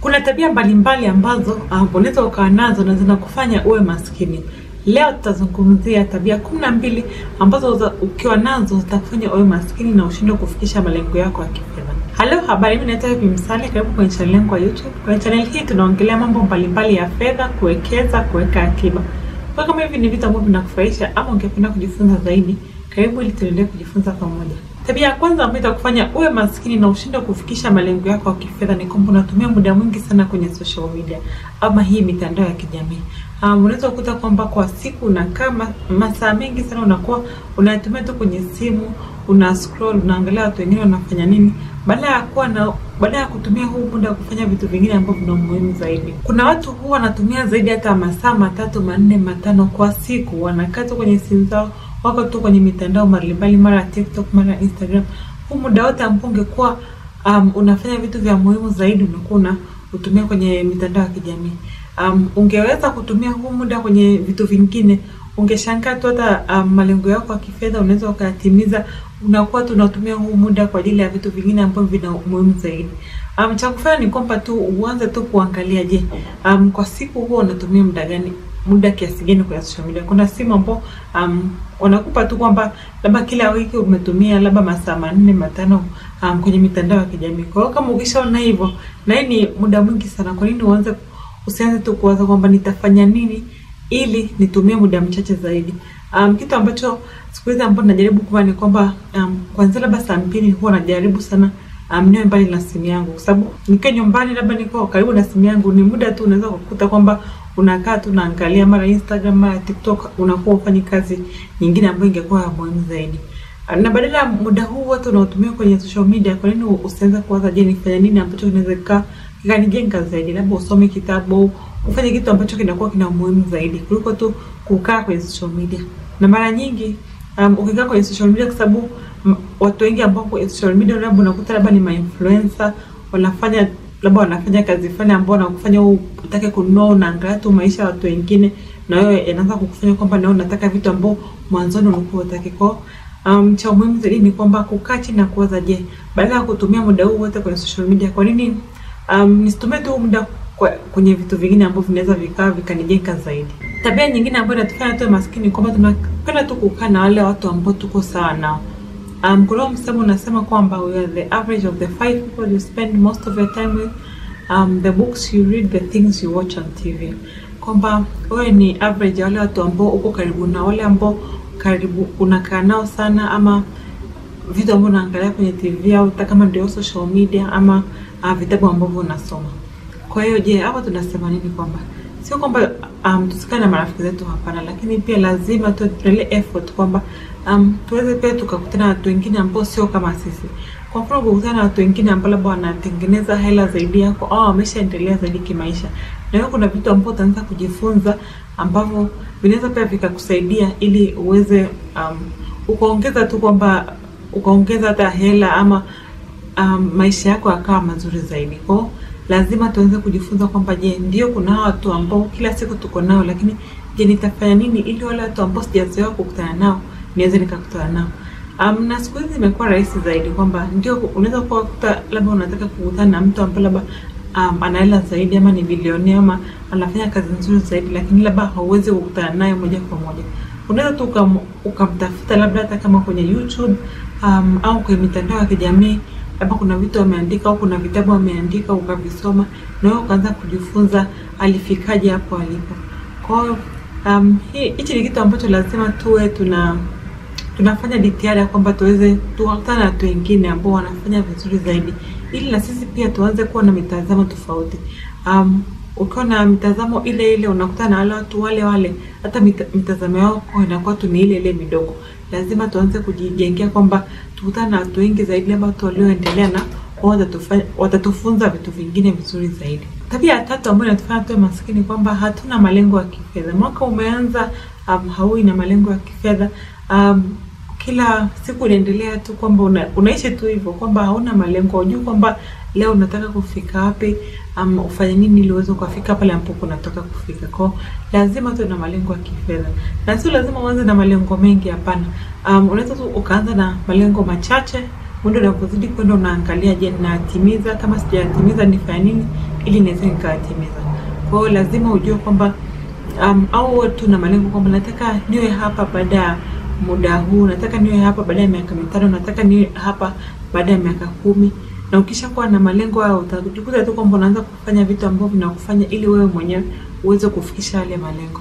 Kuna tabia mbalimbali ambazo unaweza ukawa nazo na zinakufanya uwe maskini. Leo tutazungumzia tabia 12 ambazo ukiwa nazo zitakufanya uwe maskini na ushindwe kufikisha malengo yako ya kifedha. Hello, habari, mimi naitwa Bimsale, karibu kwenye channel yangu ya YouTube. Kwenye channel hii tunaongelea mambo mbalimbali ya fedha, kuwekeza, kuweka akiba. Kwa kama hivi ni vitu ambavyo vinakufurahisha ama ungependa kujifunza zaidi, karibu ili tuendelee kujifunza pamoja. Tabia ya kwanza ambayo itakufanya uwe maskini na ushindwe kufikisha malengo yako ya kifedha ni kwamba unatumia muda mwingi sana kwenye social media ama hii mitandao ya kijamii. Unaweza kukuta kwamba kwa siku unakaa masaa mengi sana unakuwa unatumia tu kwenye simu, una scroll, unaangalia watu wengine wanafanya nini baada ya kutumia huu muda kufanya vitu vingine ambavyo vina umuhimu zaidi. Kuna watu huwa wanatumia zaidi hata masaa 3, 4, 5 kwa siku, wanakaa tu kwenye simu zao, wako tu kwenye mitandao mbalimbali, mara TikTok, mara Instagram. Huu muda wote ambao ungekuwa unafanya vitu vya muhimu zaidi unakuwa unatumia kwenye mitandao ya kijamii. Ungeweza kutumia huu muda kwenye vitu vingine, ungeshangaa tu hata malengo yako ya kifedha unaweza ukayatimiza. Unakuwa tu unatumia huu muda kwa ajili ya vitu vingine ambavyo vina umuhimu zaidi. Cha kufanya ni kwamba tu uanze tu kuangalia, je, kwa siku huo unatumia muda kiasi gani kwa social media. Kuna simu ambao wanakupa tu kwamba labda kila wiki umetumia labda masaa 4, 5 kwenye mitandao ya kijamii. Kwa hiyo kama ukishaona hivyo, na hii ni muda mwingi sana, kwa nini usianze tu kuwaza kwamba nitafanya nini ili nitumie muda mchache zaidi. Kitu ambacho siku hizi ambapo najaribu kufanya ni kwamba kwanza labda saa 2 huwa najaribu sana niwe mbali na simu yangu, kwa sababu nikiwa nyumbani labda niko karibu na simu yangu, ni muda tu unaweza kukuta kwamba unakaa tu unaangalia mara Instagram, mara TikTok, unakuwa ufanye kazi nyingine ambayo ingekuwa muhimu zaidi. Na badala muda huu wote unaotumia kwenye social media, kwa nini usianze kuwaza, je, nifanye nini ambacho kinaweza kikanijenga zaidi? Labda usome kitabu, ufanye kitu ambacho kinakuwa kina umuhimu zaidi kuliko tu kukaa kwenye social media. Na mara nyingi ukikaa kwenye social media, kwa sababu watu wengi ambao kwenye social media labda unakuta labda ni influencer, wanafanya kazi fulani ambao wanakufanya utake kununua, unaangalia tu maisha ya watu wengine, na wewe inaanza kukufanya kwamba na unataka vitu ambao mwanzoni ulikuwa unataka. Kwa cha muhimu zaidi ni kwamba kukaa chini na kuwaza, je, badala ya kutumia muda huu wote kwenye social media, kwa nini nisitumie tu muda kwenye vitu vingine ambavyo vinaweza vikanijenga zaidi. Tabia nyingine ambayo inatufanya tuwe maskini kwamba tunapenda tu kukaa na wale watu ambao tuko sawa nao. Kuna msemo unasema kwamba we are the average of the 5 people you spend most of your time with, the books you read, the things you watch on TV. Kwamba wewe ni average wale watu ambao uko karibu na wale ambao karibu unakaa nao sana, ama vitu ambavyo unaangalia kwenye TV, au hata kama ndio social media, ama vitabu ambavyo unasoma. Kwa hiyo je, hapa tunasema nini? Kwamba sio kwamba tusikae na marafiki zetu, hapana, lakini pia lazima tuendelee effort kwamba tuweze pia tukakutana na watu wengine ambao sio kama sisi. Kwa mfano, kukutana na watu wengine ambao labda wanatengeneza hela zaidi yako au wameshaendelea zaidi kimaisha, na hiyo kuna vitu ambavyo utaanza kujifunza ambavyo vinaweza pia vikakusaidia ili uweze ukaongeza tu kwamba ukaongeza hata hela ama maisha yako yakawa mazuri zaidi. Kwa lazima tuanze kujifunza kwamba, je, ndio kuna watu ambao kila siku tuko nao, lakini je, nitafanya nini ili wale watu ambao sijazoea kukutana nao niweze nikakutana nao. Na siku hizi imekuwa rahisi zaidi kwamba ndio unaweza kukuta labda unataka kukutana na mtu ambaye labda ana hela zaidi, ama ni bilionea, ama anafanya kazi nzuri zaidi, lakini labda hauwezi kukutana naye moja kwa moja. Unaweza tu ukamtafuta labda hata kama kwenye YouTube au kwenye mitandao ya kijamii, labda kuna vitu ameandika au kuna vitabu ameandika ukavisoma, na wewe ukaanza kujifunza alifikaje hapo alipo. Kwa hiyo hichi ni kitu ambacho lazima tuwe tunafanya jitihada kwamba tuweze tukutane na watu wengine ambao wanafanya vizuri zaidi, ili na sisi pia tuanze kuwa na mitazamo tofauti. Ukiwa na mitazamo ile ile unakutana na wale watu wale, hata mitazamo yao inakuwa tu ni ile ile midogo. Lazima tuanze kujijengea kwamba tukutane na watu wengi zaidi, labda watu walioendelea, na watatufunza vitu vingine vizuri zaidi. Tabia ya tatu ambayo inatufanya tuwe maskini kwamba hatuna malengo ya kifedha. Mwaka umeanza, haui na malengo ya kifedha. Kila siku unaendelea tu kwamba unaishi tu hivyo kwamba hauna malengo. Hujui kwamba leo unataka kufika wapi, ufanye nini ili uweze kufika pale ambapo unataka kufika. Kwa lazima tuwe na malengo ya kifedha. Na sio lazima uanze na malengo mengi, hapana. Unaweza tu ukaanza na malengo machache. Muda unapozidi kwenda unaangalia, je, natimiza? Kama sijatimiza nifanye nini ili niweze nikatimiza. Kwa hiyo lazima ujue kwamba au tuna malengo kwamba nataka niwe hapa baada ya muda huu, nataka niwe hapa baada ya miaka 5, nataka niwe hapa baada ya miaka 10. Na ukishakuwa na malengo hayo utajikuta tu kwamba unaanza kufanya vitu ambavyo vinakufanya ili wewe mwenyewe uweze kufikisha yale malengo.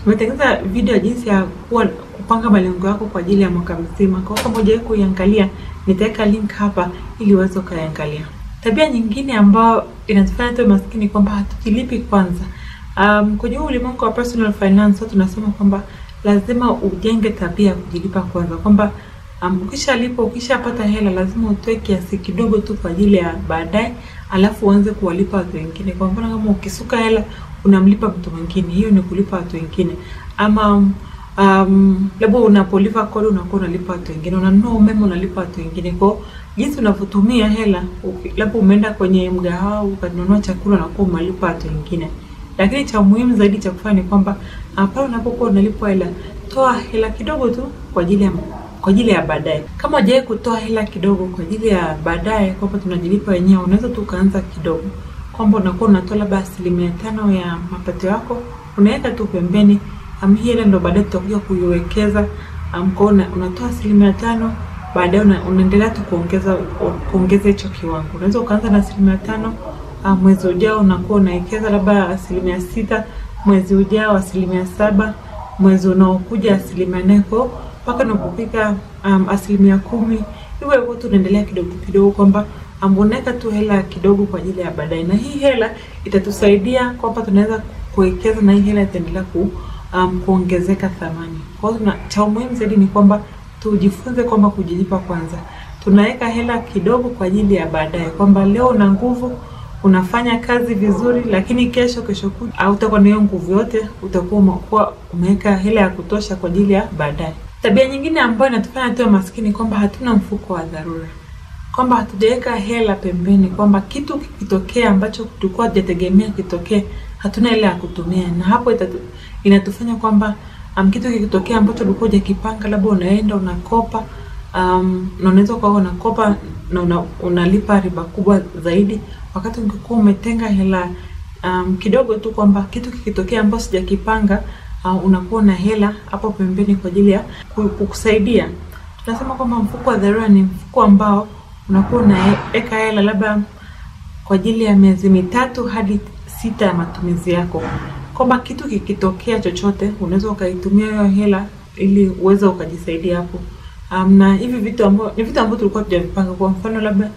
Nimetengeneza video ya jinsi ya kupanga malengo yako kwa ajili ya mwaka mzima. Kwa kama hujawahi kuiangalia, nitaweka link hapa ili uweze kuiangalia. Tabia nyingine ambayo inatufanya tuwe maskini kwamba hatujilipi kwanza. Kwenye ulimwengu wa personal finance tunasema kwamba lazima ujenge tabia ya kujilipa kwanza. Kwamba ukishapata hela lazima utoe kiasi kidogo tu kwa ajili ya baadaye, alafu uanze kuwalipa watu wengine. Kwa mfano kama ukisuka hela unamlipa mtu mwingine, hiyo ni kulipa watu wengine. Ama labda unapolipa kodi unakuwa unalipa watu wengine, unanunua umeme unalipa watu wengine. Kwa jinsi unavyotumia hela, labda umeenda kwenye mgahawa ukanunua chakula na kuwa unalipa watu wengine. Lakini cha muhimu zaidi cha kufanya ni kwamba pale unapokuwa unalipa hela, toa hela kidogo tu kwa ajili ya baadaye. Kama hujawahi kutoa hela kidogo kwa ajili ya baadaye kwamba tunajilipa wenyewe, unaweza tu kaanza kidogo. Kwamba unakuwa unatoa labda 5% ya mapato yako, unaweka tu pembeni. Hii hela ndio baadaye tutakuja kuiwekeza. Unatoa 5%, baadaye unaendelea tu kuongeza hicho kiwango. Unaweza ukaanza na 5%, mwezi ujao unakuwa unawekeza labda 6%, mwezi ujao 7%, mwezi unaokuja 4%, mpaka unapofika 10%. Hivyo tu unaendelea kidogo kidogo, kwamba unaweka tu hela kidogo kwa ajili ya baadaye. Na hii hela itatusaidia kwamba tunaweza kuwekeza, na hii hela itaendelea kuongezeka thamani. Kwa hiyo cha muhimu zaidi ni kwamba tujifunze kwamba kujilipa kwanza. Tunaweka hela kidogo kwa ajili ya baadaye, kwamba leo una nguvu, unafanya kazi vizuri, lakini kesho hautakuwa na hiyo nguvu yote, utakuwa umeweka hela ya kutosha kwa ajili ya baadaye. Tabia nyingine ambayo inatufanya tuwe maskini kwamba hatuna mfuko wa dharura. Kwamba hatujaweka hela pembeni, kwamba kitu kikitokea ambacho tulikuwa tunategemea kitokee, hatuna hela ya kutumia. Na hapo inatufanya kwamba kitu kikitokea ambacho ulikuwa hujakipanga, labda unaenda unakopa, na unaweza kuwa unakopa na unalipa riba kubwa zaidi, wakati ungekuwa umetenga hela kidogo tu, kwamba kitu kikitokea ambacho sijakipanga, unakuwa na hela hapo pembeni kwa ajili ya kukusaidia. Tunasema kwamba mfuko wa dharura ni mfuko ambao unakuwa unaweka hela labda kwa ajili ya miezi 3 hadi 6 ya matumizi yako. Kwamba kitu kikitokea chochote, unaweza ukaitumia hiyo hela ili uweze ukajisaidia hapo. Na hivi vitu ambavyo tulikuwa tujavipanga. Kwa mfano labda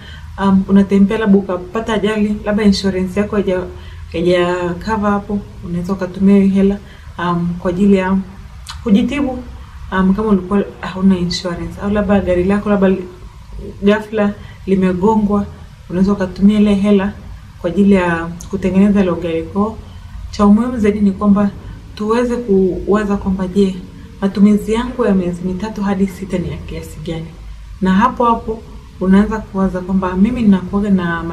unatembea, labda ukapata ajali, labda insurance yako haija cover hapo, unaweza ukatumia hiyo hela kwa ajili ya kujitibu kama ulikuwa hauna insurance. Au labda gari lako labda ghafla limegongwa, unaweza ukatumia ile hela kwa ajili ya kutengeneza ile gari. Kwa cha muhimu zaidi ni kwamba tuweze kuwaza kwamba je, matumizi yangu ya miezi 3 hadi 6 ni ya kiasi gani? Na hapo unaanza kuwaza kwamba mimi ninakuwa na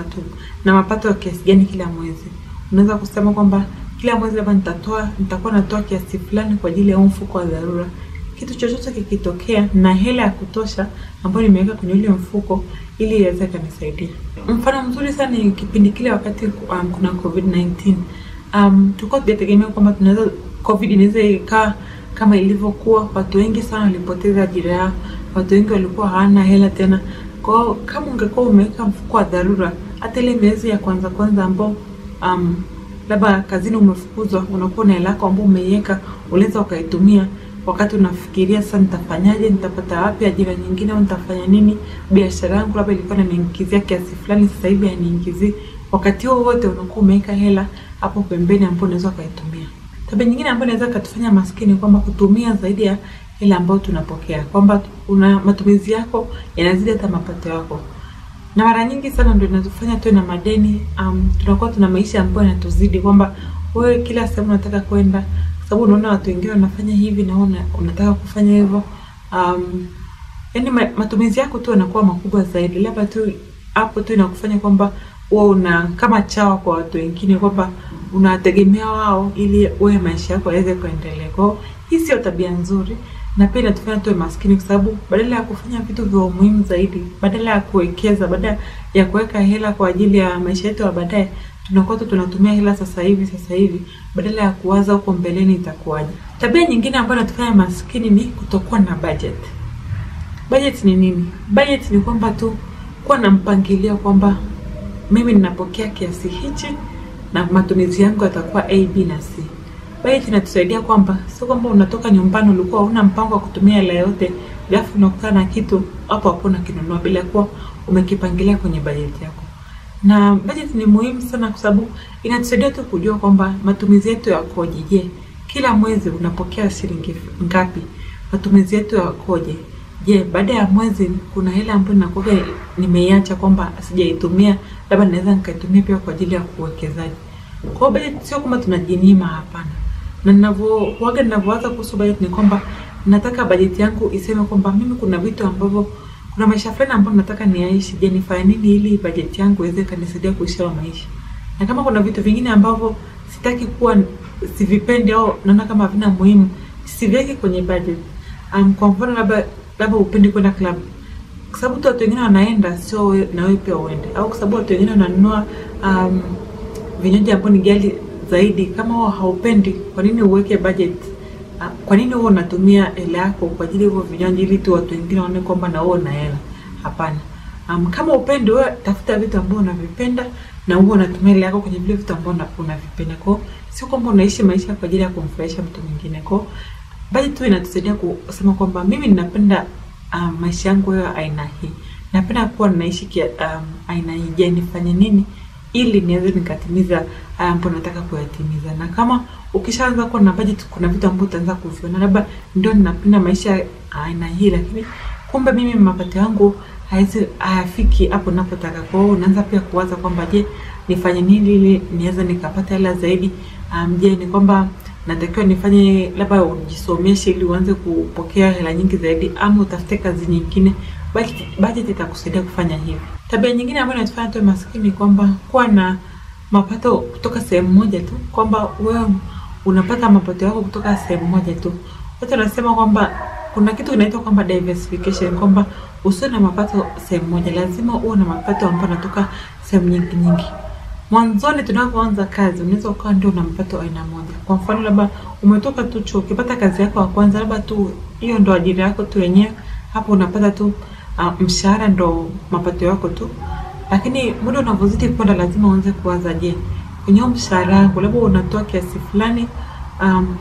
mapato ya kiasi gani kila mwezi. Unaweza kusema kwamba kila mwezi labda nitakuwa natoa kiasi fulani kwa ajili ya mfuko wa dharura. Kitu chochote kikitokea na hela ya kutosha ambayo nimeweka kwenye ile mfuko ili iweze kunisaidia. Mfano mzuri sana ni kipindi kile wakati kuna COVID-19. Tulikuwa tunategemea kwamba COVID inaweza ikaa kama ilivyokuwa. Watu wengi sana walipoteza ajira yao, watu wengi walikuwa hawana hela tena. Kwa hiyo kama ungekuwa umeweka mfuko wa dharura, hata ile miezi ya kwanza ambao labda kazini umefukuzwa, unakuwa na hela yako ambayo umeiweka, unaweza ukaitumia wakati unafikiria sasa nitafanyaje, nitapata wapi ajira nyingine, au nitafanya nini, biashara yangu labda ilikuwa inaniingizia kiasi fulani, sasa hivi haniingizii. Wakati huo wote unakuwa umeweka hela hapo pembeni ambapo unaweza ukaitumia. Tabia nyingine ambayo inaweza kutufanya maskini kwamba kutumia zaidi ya hela ambayo tunapokea, kwamba matumizi yako yanazidi hata mapato yako. Na mara nyingi sana ndio inatufanya tuwe na madeni. Tunakuwa tuna maisha ambayo yanatuzidi, kwamba wewe kila sehemu unataka kwenda sababu unaona watu wengine wanafanya hivi na unataka kufanya hivyo. Yaani matumizi yako tu yanakuwa makubwa zaidi. Labda tu hapo tu inakufanya kwamba wewe una kama chawa kwa watu wengine, kwamba unategemea wao ili wewe maisha yako yaweze kuendelea. Kwa hiyo hii sio tabia nzuri, na pia inatufanya tuwe maskini, kwa sababu badala ya kufanya vitu vya muhimu zaidi, badala ya kuwekeza, badala ya kuweka hela kwa ajili ya maisha yetu ya baadaye, tunakuwa tu tunatumia hela sasa hivi badala ya kuwaza huko mbeleni itakuwaje. Tabia nyingine ambayo inatufanya maskini ni kutokuwa na budget. Budget ni nini? Budget ni kwamba tu kuwa na mpangilio kwamba mimi ninapokea kiasi hichi na matumizi yangu yatakuwa A, B na C. Budget inatusaidia kwamba sio kwamba unatoka nyumbani ulikuwa huna mpango wa kutumia hela yote, alafu unakutana na kitu hapo hapo unakinunua bila kuwa umekipangilia kwenye budget yako. Na budget ni muhimu sana kwa sababu inatusaidia tu kujua kwamba matumizi yetu yakoje. Je, kila mwezi unapokea shilingi ngapi? Matumizi yetu yakoje? Je, baada ya mwezi kuna hela ambayo ninakuwa nimeiacha kwamba sijaitumia, labda naweza nikaitumia pia kwa ajili ya kuwekezaji. Kwa budget sio kama tunajinyima, hapana. Na ninavyowaza kuhusu budget ni kwamba nataka budget yangu iseme kwamba mimi kuna vitu ambavyo kuna maisha fulani ambayo nataka niaishi. Je, nifanye nini ili budget yangu iweze kanisaidia kuishi maisha? Na kama kuna vitu vingine ambavyo sitaki kuwa sivipendi au naona kama havina muhimu, siviweke kwenye budget. Kwa mfano labda upendi kwenda club. Kwa sababu watu wengine wanaenda, sio na wewe pia uende. Au kwa sababu watu wengine wananunua vinywaji ambavyo ni ghali zaidi. Kama wao haupendi, kwa nini uweke budget? Kwa nini wewe unatumia hela yako kwa ajili ya vinywaji ili tu watu wengine waone kwamba na wewe una hela? Hapana. Kama upendi, wewe tafuta vitu ambavyo unavipenda na wewe unatumia hela yako kwenye vile vitu ambavyo unavipenda. Kwa sio kwamba unaishi maisha kwa ajili ya kumfurahisha mtu mwingine. Kwa budget tu inatusaidia kusema kwamba mimi ninapenda maisha yangu ya aina hii. Napenda kuwa naishi aina hii. Je, nifanye nini ili niweze nikatimiza ambapo nataka kuyatimiza? Na kama ukishaanza kuwa na budget, kuna vitu ambavyo utaanza kuviona, labda ndio ninapenda maisha aina hii, lakini kumbe mimi mapato yangu hayafiki hapo ninapotaka. Kwa hiyo unaanza pia kuwaza kwamba je, nifanye nini ili niweze nikapata hela zaidi? Je, ni kwamba natakiwa nifanye labda ujisomeshe ili uanze kupokea hela nyingi zaidi, ama utafute kazi nyingine? Budget itakusaidia kufanya hivi. Tabia nyingine ambayo inatufanya tuwe maskini kwamba kuwa na mapato kutoka sehemu moja tu, kwamba wewe unapata mapato yako kutoka sehemu moja tu. Watu wanasema kwamba kuna kitu kinaitwa kwamba diversification, kwamba usiwe na mapato sehemu moja, lazima uwe na mapato ambayo yanatoka sehemu nyingi. Mwanzoni tunapoanza kazi unaweza ukawa ndio na mapato aina moja. Kwa mfano labda umetoka tu chuo, ukipata kazi yako ya kwanza, labda tu hiyo ndo ajira yako tu yenyewe, hapo unapata tu mshahara ndo mapato yako tu. Lakini muda unavyozidi kwenda lazima uanze kuwaza, je, kwenye mshahara wako labda unatoa kiasi fulani,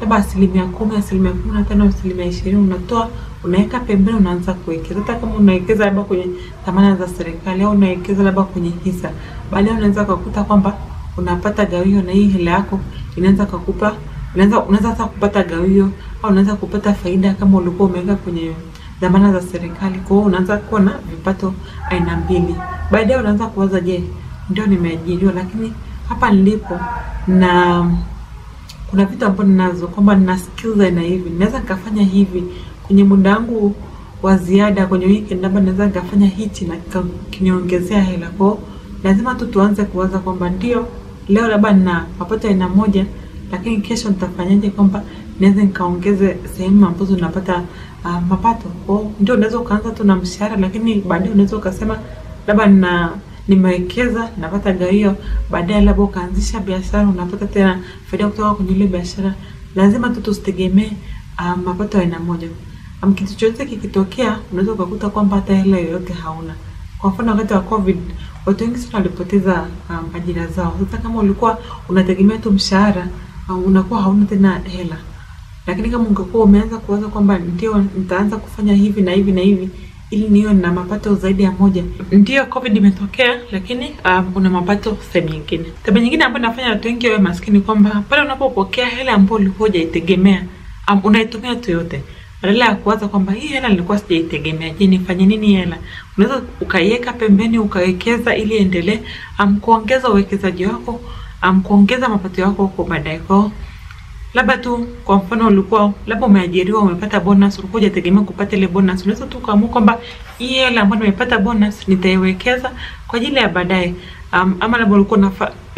labda 10%, 15%, 20% unatoa, unaweka pembeni, unaanza kuwekeza. Hata kama unawekeza labda kwenye dhamana za serikali au unawekeza labda kwenye hisa, baadaye unaweza kukuta kwamba unapata gawio, na hii hela yako inaanza kukupa, unaweza hata kupata gawio au unaweza kupata faida kama ulikuwa umeweka kwenye dhamana za serikali. Kwa hiyo unaanza kuwa na vipato aina mbili. Baadaye unaanza kuwaza, je, ndio nimeajiriwa, lakini hapa nilipo na kuna vitu ambavyo ninazo, kwamba nina skills na hivi naweza nikafanya hivi kwenye muda wangu wa ziada kwenye weekend, labda naweza nikafanya hichi na kiniongezea hela. Kwa lazima tu tuanze kuwaza kwamba ndio leo labda nina mapato aina moja, lakini kesho nitafanyaje kwamba naweza nikaongeze sehemu ambazo napata mapato. Kwa ndio unaweza ukaanza tu na mshahara, lakini baadaye unaweza ukasema labda nimewekeza napata gawio, baadaye labda ukaanzisha biashara unapata tena faida kutoka kwenye ile biashara. Lazima tu tusitegemee mapato aina moja. Kitu chochote kikitokea unaweza ukakuta kwamba hata hela yoyote hauna. Kwa mfano wakati wa COVID watu wengi sana walipoteza ajira zao. Sasa kama ulikuwa unategemea tu mshahara, unakuwa hauna tena hela. Lakini kama ungekuwa umeanza kuwaza kwamba ndio nitaanza kufanya hivi na hivi na hivi ili niwe na mapato zaidi ya moja, ndio COVID imetokea, lakini una mapato sehemu nyingine. Tabia nyingine ambayo inafanya watu wengi wawe maskini kwamba pale unapopokea hela ambayo ulikuwa hujaitegemea, unaitumia tu yote. Badala ya kuwaza kwamba hii hela nilikuwa sijaitegemea, je, nifanye nini hela? Unaweza ukaiweka pembeni, ukawekeza ili endelee kuongeza uwekezaji wako, kuongeza mapato yako huko baadaye. Kwa labda tu kwa mfano ulikuwa labda umeajiriwa, umepata bonus, ulikuwa hujategemea kupata ile bonus, unaweza tu kuamua kwamba hii hela ambayo nimepata bonus nitaiwekeza kwa ajili ya baadaye. Ama labda ulikuwa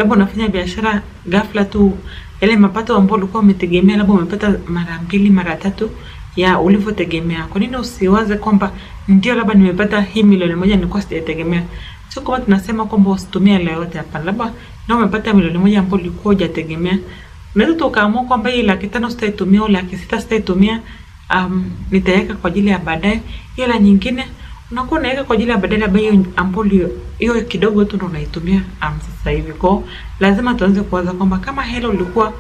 unafanya biashara, ghafla tu ile mapato ambayo ulikuwa umetegemea labda umepata mara 2 mara 3 ya ulivyotegemea. Kwa nini usiwaze kwamba ndio labda nimepata hii milioni 1 nilikuwa sijategemea? Sio kama tunasema kwamba usitumie hela yote, hapa labda na umepata milioni moja ambayo ulikuwa hujategemea, unaweza tukaamua kwamba hii 500,000 sitaitumia au 600,000 sitaitumia, nitaweka kwa ajili ya baadaye. Hela nyingine unakuwa unaweka kwa ajili ya baadaye, labda ambayo hiyo kidogo tu ndio unaitumia sasa hivi. Kwa lazima tuanze kuwaza kwamba kama hela ulikuwa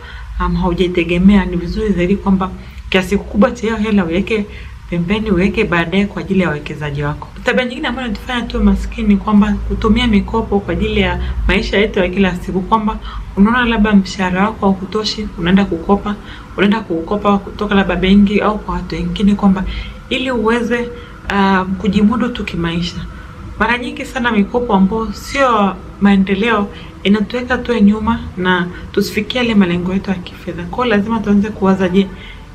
haujaitegemea, ni vizuri zaidi kwamba kiasi kikubwa cha hiyo hela uweke pembeni, uweke baadaye kwa ajili ya uwekezaji wako. Tabia nyingine ambayo inatufanya tuwe maskini ni kwamba kutumia mikopo kwa ajili ya maisha yetu ya kila siku, kwamba unaona labda mshahara wako haukutoshi, unaenda kukopa kutoka labda benki au kwa watu wengine, kwamba ili uweze kujimudu tu kimaisha. Mara nyingi sana mikopo ambayo sio maendeleo inatuweka tuwe nyuma na tusifikie ile malengo yetu ya kifedha. Kwa lazima tuanze kuwaza, je,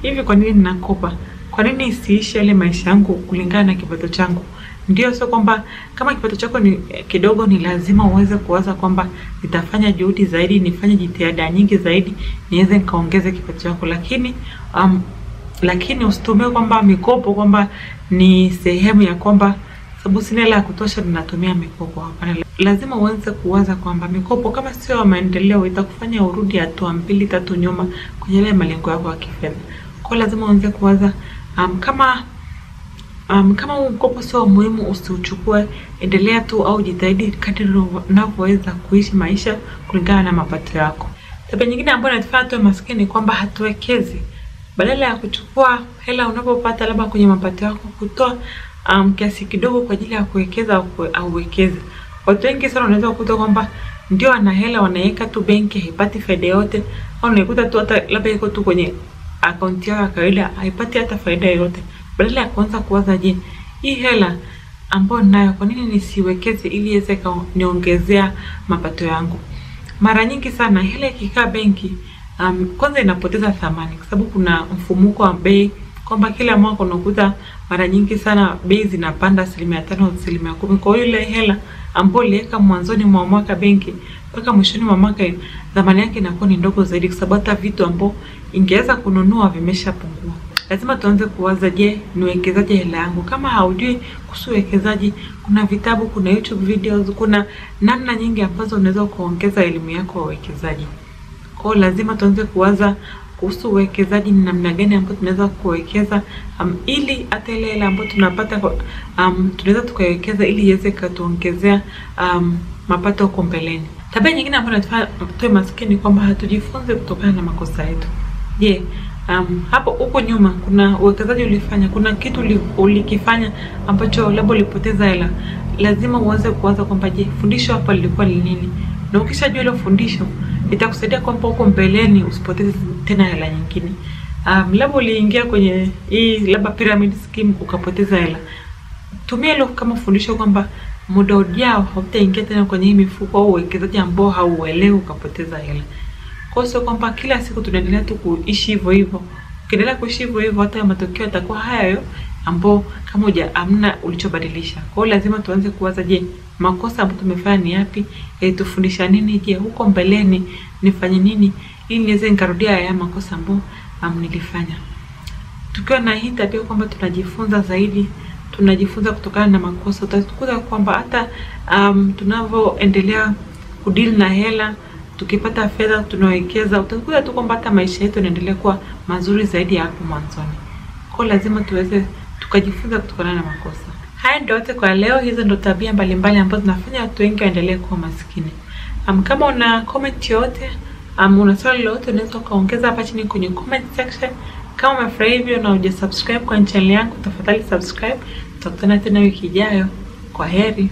hivi kwa nini ninakopa? Kwa nini isiishi ile maisha yangu kulingana na kipato changu? Ndio, sio kwamba kama kipato chako ni kidogo ni lazima uweze kuwaza kwamba nitafanya juhudi zaidi, nifanye jitihada nyingi zaidi niweze nikaongeze kipato chako, lakini usitumie kwamba mikopo kwamba ni sehemu ya kwamba sababu sina hela ya kutosha ninatumia mikopo. Hapana, lazima uanze kuwaza kwamba mikopo kama sio maendeleo itakufanya urudi hatua 2 3 nyuma kwenye ile malengo yako ya kifedha. Kwa lazima uanze kuwaza kama mkopo sio muhimu usiuchukue, endelea tu au jitahidi kadri unavyoweza kuishi maisha kulingana na mapato yako. Tabia nyingine ambayo inatufanya tuwe maskini kwamba hatuwekezi. Badala ya kuchukua hela unapopata labda kwenye mapato yako, kutoa kiasi kidogo kwa ajili ya kuwekeza au wekeza. Watu wengi sana wanaweza kukuta kwamba ndio ana hela wanaweka tu benki, haipati faida yote, au unaikuta tu hata labda iko tu kwenye akaunti yao ya kawaida haipati hata faida yote. Badala ya kuanza kuwaza, je, hii hela ambayo ninayo kwa nini nisiwekeze ili iweze kuniongezea mapato yangu? Mara nyingi sana hela ikikaa benki kwanza inapoteza thamani kwa sababu kuna mfumuko wa bei, kwamba kila mwaka unakuta mara nyingi sana bei zinapanda 5%, 10%. Kwa hiyo ile hela ambayo uliweka mwanzoni mwa mwaka benki mpaka mwishoni mwa mwaka thamani yake inakuwa ni ndogo zaidi, kwa sababu hata vitu ambavyo ingeweza kununua vimeshapungua. Lazima tuanze kuwaza, je, niwekezaje hela yangu? Kama haujui kuhusu uwekezaji, kuna vitabu, kuna YouTube videos, kuna namna nyingi ambazo unaweza kuongeza elimu yako ya uwekezaji. Kwa lazima tuanze kuwaza kuhusu uwekezaji, ni namna gani ambayo tunaweza kuwekeza ili hata ile hela ambayo tunapata tunaweza tukaiwekeza ili iweze kutuongezea mapato huko mbeleni. Tabia nyingine ambayo inatufanya tuwe maskini kwamba hatujifunze kutokana na makosa yetu. Je, hapo huko nyuma kuna uwekezaji ulifanya, kuna kitu ulikifanya ambacho labda ulipoteza hela, lazima uanze kuwaza kwamba je, fundisho hapa lilikuwa ni nini? Na ukishajua ile fundisho itakusaidia kwamba huko mbeleni usipoteze tena hela nyingine. Labda uliingia kwenye hii labda pyramid scheme ukapoteza hela, tumia hilo kama fundisho kwamba muda ujao hautaingia tena kwenye hii mifuko au uwekezaji ambao hauelewi ukapoteza hela. Kwa hiyo kwamba kila siku tunaendelea tu kuishi hivyo hivyo. Ukiendelea kuishi hivyo hivyo hata matokeo yatakuwa hayo ambao kama hamna ulichobadilisha. Kwa hiyo lazima tuanze kuwaza, je, makosa ambayo tumefanya ni yapi? Tufundisha nini? Je, huko mbeleni nifanye nini ili niweze nikarudia haya makosa ambayo nilifanya? Tukiwa na hii tabia kwamba tunajifunza zaidi, tunajifunza kutokana na makosa, utakuta kwamba hata tunavyoendelea kudeal na hela, tukipata fedha tunawekeza, utakuta tu kwamba hata maisha yetu yanaendelea kuwa mazuri zaidi ya hapo mwanzoni. Kwa lazima tuweze tukajifunza kutokana na makosa. Haya ndio yote kwa leo. Hizo ndio tabia mbalimbali ambazo zinafanya watu wengi waendelee kuwa maskini. Kama una comment yote, una swali lolote, unaweza kaongeza hapa chini kwenye comment section. Kama umefurahi video na hujasubscribe kwa channel yangu, tafadhali subscribe. Tutakutana tena wiki ijayo. Kwaheri.